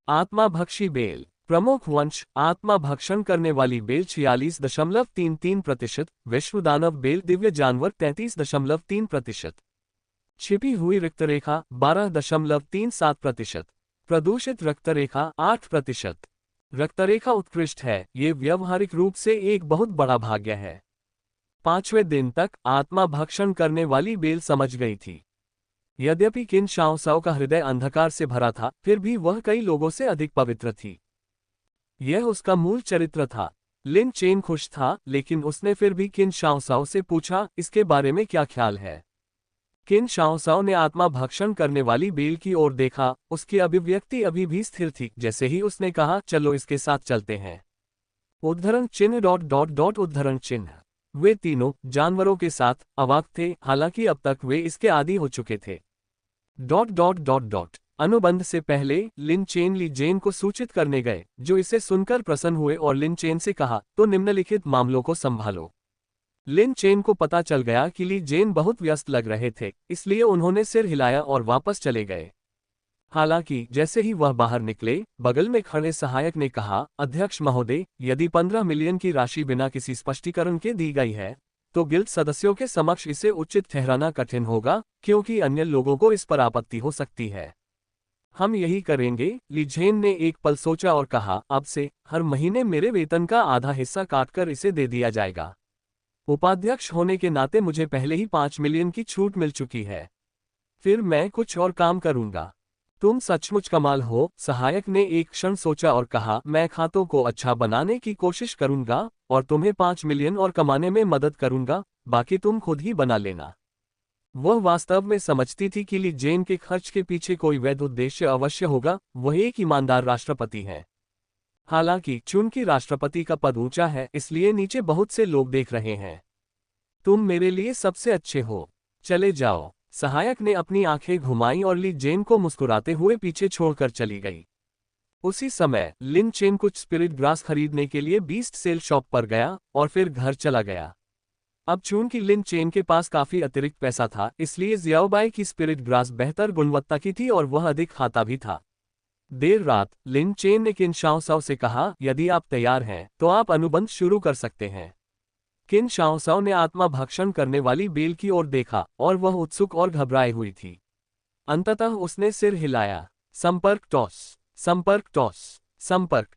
आत्मा भक्षी बेल प्रमुख वंश। आत्मा भक्षण करने वाली बेल 46.33%, विश्व दानव बेल दिव्य जानवर 33.3%, छिपी हुई रक्तरेखा 12.37%, प्रदूषित रक्तरेखा 8%। रक्तरेखा उत्कृष्ट है, ये व्यावहारिक रूप से एक बहुत बड़ा भाग्य है। 5वें दिन तक आत्मा भक्षण करने वाली बेल समझ गई थी। यद्यपि किन शाओसाओ का हृदय अंधकार से भरा था, फिर भी वह कई लोगों से अधिक पवित्र थी। यह उसका मूल चरित्र था। लिन चेन खुश था, लेकिन उसने फिर भी किन शाओसाओ से पूछा, इसके बारे में क्या ख्याल है। किन शाओसाओ ने आत्मा भक्षण करने वाली बेल की ओर देखा। उसकी अभिव्यक्ति अभी भी स्थिर थी। जैसे ही उसने कहा, चलो इसके साथ चलते हैं। उद्धरण चिन्ह उद्धरण चिन्ह। वे तीनों जानवरों के साथ अवाक थे, हालांकि अब तक वे इसके आदी हो चुके थे। अनुबंध से पहले लिन चेन ली जेन को सूचित करने गए, जो इसे सुनकर प्रसन्न हुए और लिन चेन से कहा, तो निम्नलिखित मामलों को संभालो। लिन चेन को पता चल गया कि ली जेन बहुत व्यस्त लग रहे थे, इसलिए उन्होंने सिर हिलाया और वापस चले गए। हालांकि जैसे ही वह बाहर निकले, बगल में खड़े सहायक ने कहा, अध्यक्ष महोदय, यदि 15 मिलियन की राशि बिना किसी स्पष्टीकरण के दी गई है, तो गिल्ड सदस्यों के समक्ष इसे उचित ठहराना कठिन होगा, क्योंकि अन्य लोगों को इस पर आपत्ति हो सकती है। हम यही करेंगे। ली जेन ने एक पल सोचा और कहा, अब से हर महीने मेरे वेतन का आधा हिस्सा काटकर इसे दे दिया जाएगा। उपाध्यक्ष होने के नाते मुझे पहले ही 5 मिलियन की छूट मिल चुकी है। फिर मैं कुछ और काम करूंगा। तुम सचमुच कमाल हो। सहायक ने एक क्षण सोचा और कहा, मैं खातों को अच्छा बनाने की कोशिश करूंगा और तुम्हें 5 मिलियन और कमाने में मदद करूंगा, बाकी तुम खुद ही बना लेना। वह वास्तव में समझती थी कि ली जेन के खर्च के पीछे कोई वैध उद्देश्य अवश्य होगा। वह एक ईमानदार राष्ट्रपति है। हालांकि चुनकी राष्ट्रपति का पद ऊंचा है, इसलिए नीचे बहुत से लोग देख रहे हैं। तुम मेरे लिए सबसे अच्छे हो, चले जाओ। सहायक ने अपनी आंखें घुमाई और ली जेन को मुस्कुराते हुए पीछे छोड़कर चली गई। उसी समय लिन चेन कुछ स्पिरिट ग्रास खरीदने के लिए बीस्ट सेल शॉप पर गया और फिर घर चला गया। अब चूंकि लिन चेन के पास काफी अतिरिक्त पैसा था, इसलिए जियाओबाई की स्पिरिट ग्रास बेहतर गुणवत्ता की थी और वह अधिक खाता भी था। देर रात लिन चेन ने किन शाओसाओ से कहा, यदि आप तैयार हैं तो आप अनुबंध शुरू कर सकते हैं। किन शाओसाओ ने आत्मा भक्षण करने वाली बेल की ओर देखा और वह उत्सुक और घबराई हुई थी। अंततः उसने सिर हिलाया। संपर्क टॉस, संपर्क टॉस, संपर्क।